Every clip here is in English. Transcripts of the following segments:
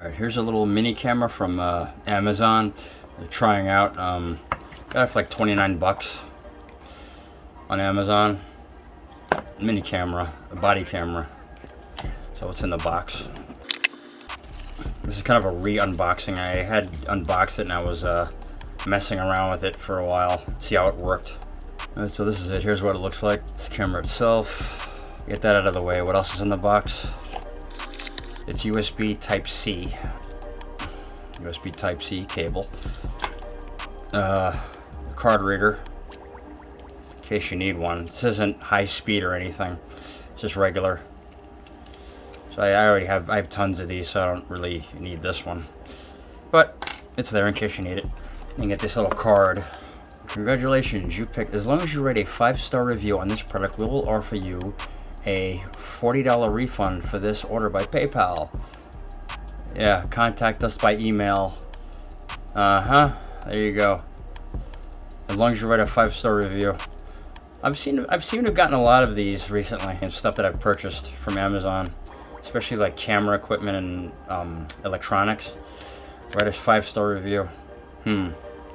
Alright, here's a little mini camera from Amazon. They're trying out. Got it for like 29 bucks on Amazon. Mini camera, a body camera. So what's in the box? This is kind of a re-unboxing. I had unboxed it and I was messing around with it for a while, see how it worked. Alright, so this is it. Here's what it looks like. This camera itself. Get that out of the way. What else is in the box? It's USB Type-C. USB Type-C cable. Card reader, in case you need one. This isn't high speed or anything. It's just regular. So I already have, I have tons of these, so I don't really need this one. But it's there in case you need it. You can get this little card. Congratulations, you picked, as long as you rate a 5-star review on this product, we will offer you a $40 refund for this order by PayPal. Yeah, contact us by email. There you go. As long as you write a 5-star review. I've seen to have gotten a lot of these recently, and stuff that I've purchased from Amazon, especially like camera equipment and electronics. Write a 5-star review.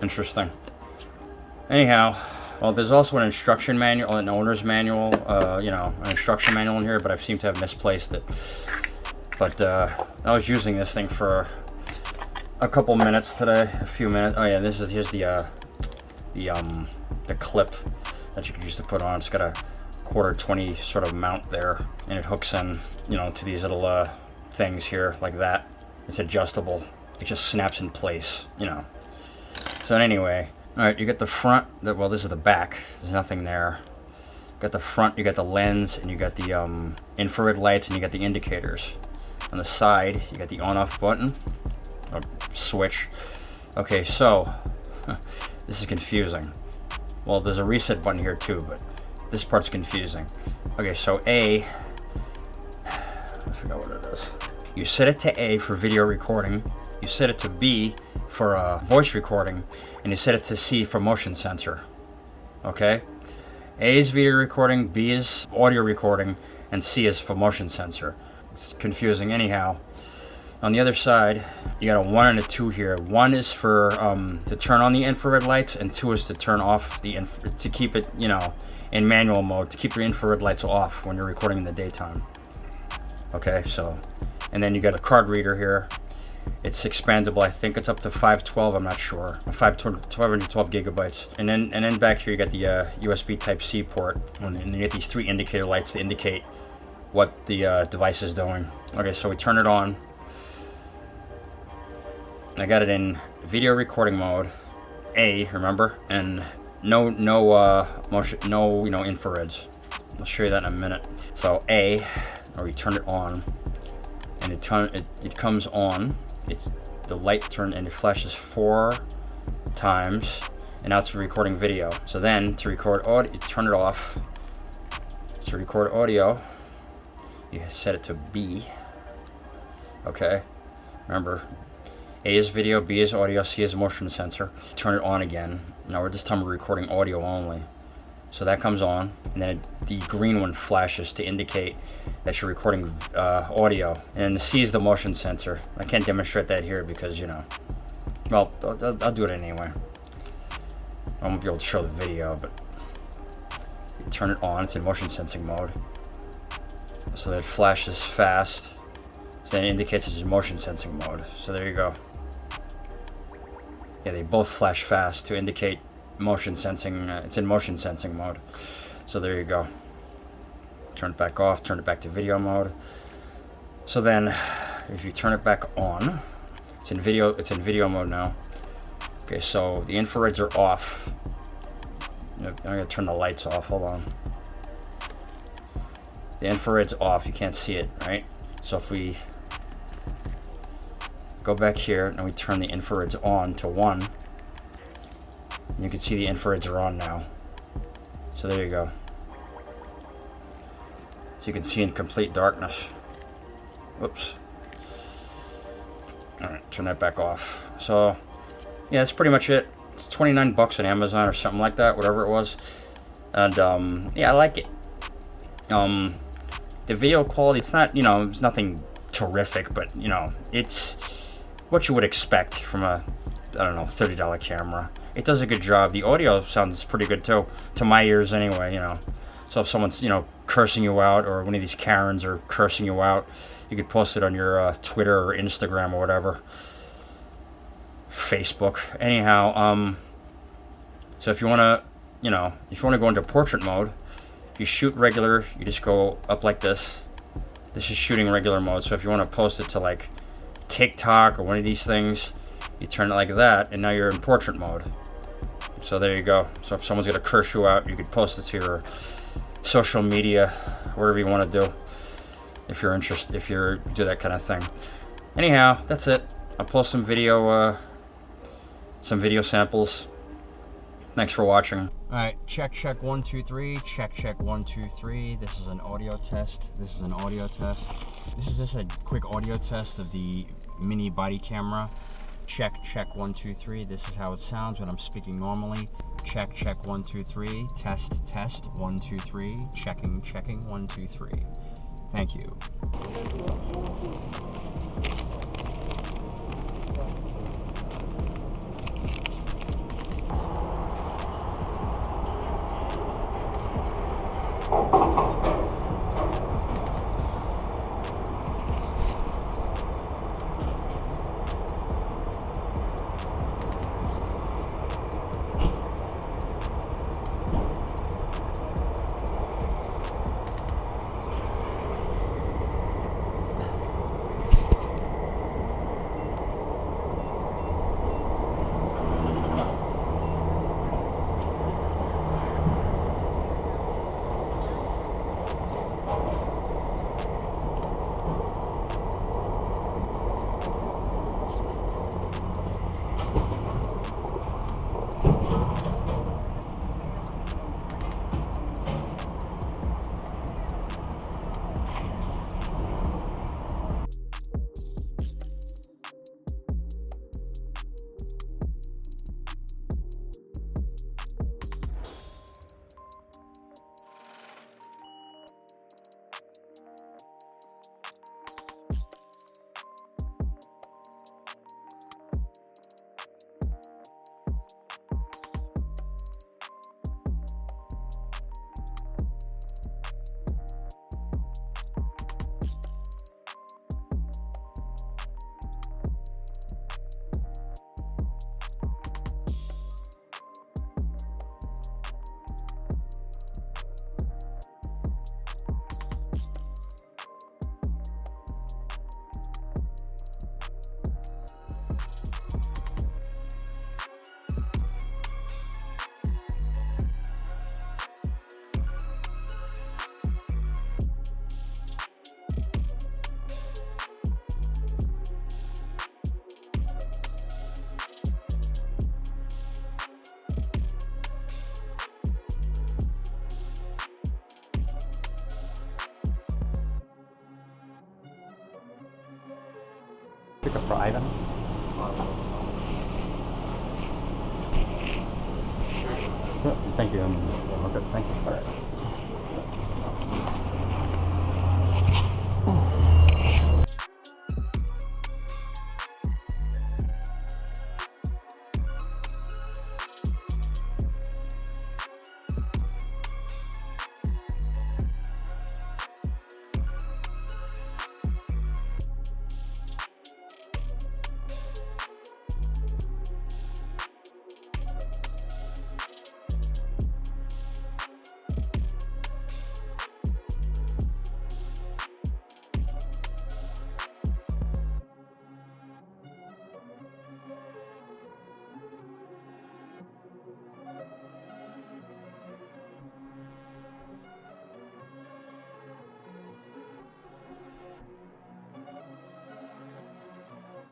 Interesting. Anyhow, well, there's also an instruction manual, an owner's manual, an instruction manual in here, but I seem to have misplaced it. But I was using this thing for a couple minutes today, a few minutes. Oh yeah, here's the clip that you can use to put on. It's got a 1/4-20 sort of mount there, and it hooks in, to these little things here like that. It's adjustable. It just snaps in place, So anyway. Alright, you got the front, well, this is the back, there's nothing there. You got the front, you got the lens, and you got the infrared lights, and you got the indicators. On the side, you got the on-off button, or switch. Okay, so, this is confusing. Well, there's a reset button here too, but this part's confusing. Okay, so A, I forgot what it is. You set it to A for video recording, you set it to B for voice recording, and you set it to C for motion sensor. Okay? A is video recording, B is audio recording, and C is for motion sensor. It's confusing anyhow. On the other side, you got a 1 and a 2 here. 1 is for to turn on the infrared lights, and 2 is to turn off to keep it, in manual mode, to keep your infrared lights off when you're recording in the daytime. Okay, so, and then you got a card reader here. It's expandable. I think it's up to 512. I'm not sure. 512 gigabytes. And then back here you got the USB Type-C port, and you get these 3 indicator lights to indicate what the device is doing. Okay, so we turn it on. I got it in video recording mode, A, remember, and no motion, no infrareds. I'll show you that in a minute. So A, or we turn it on, and it comes on. It's the light turn and it flashes 4 times, and now it's for recording video. So then to record audio, you turn it off. To record audio, you set it to B. Okay, remember, A is video, B is audio, C is motion sensor. Turn it on again. Now this time we're recording audio only. So that comes on, and then the green one flashes to indicate that you're recording audio. And the C is the motion sensor. I can't demonstrate that here because, well, I'll do it anyway. I won't be able to show the video, but you turn it on, it's in motion sensing mode. So that it flashes fast, so then it indicates it's in motion sensing mode. So there you go. Yeah, they both flash fast to indicate motion sensing. It's in motion sensing mode. So there you go. Turn it back off, turn it back to video mode. So then if you turn it back on, it's in video mode now. Okay, so the infrareds are off. I'm gonna turn the lights off, hold on. The infrared's off, you can't see it, right? So if we go back here and we turn the infrareds on to 1, you can see the infrareds are on now. So there you go. So you can see in complete darkness. Whoops. Alright, turn that back off. So, yeah, that's pretty much it. It's 29 bucks on Amazon or something like that, whatever it was. And, yeah, I like it. The video quality, it's not, it's nothing terrific, but, it's what you would expect from a, I don't know, $30 camera. It does a good job. The audio sounds pretty good too, to my ears anyway, you know. So if someone's, you know, cursing you out, or one of these Karens are cursing you out, you could post it on your Twitter or Instagram or whatever. Facebook. Anyhow, so if you want to, you know, if you want to go into portrait mode, if you shoot regular, you just go up like this. This is shooting regular mode. So if you want to post it to like TikTok or one of these things, you turn it like that, and now you're in portrait mode. So there you go. So if someone's gonna curse you out, you could post it to your social media, wherever you want to do, if you're interested, if you do that kind of thing. Anyhow, that's it. I'll post some video samples. Thanks for watching. All right, check 1 2 3. Check 1 2 3. This is an audio test. This is an audio test. This is just a quick audio test of the mini body camera. Check 1 2 3. This is how it sounds when I'm speaking normally. Check 1 2 3. Test 1 2 3. Checking 1 2 3. Thank you. Pick up for Ivan. Thank you. Okay, thank you. All right.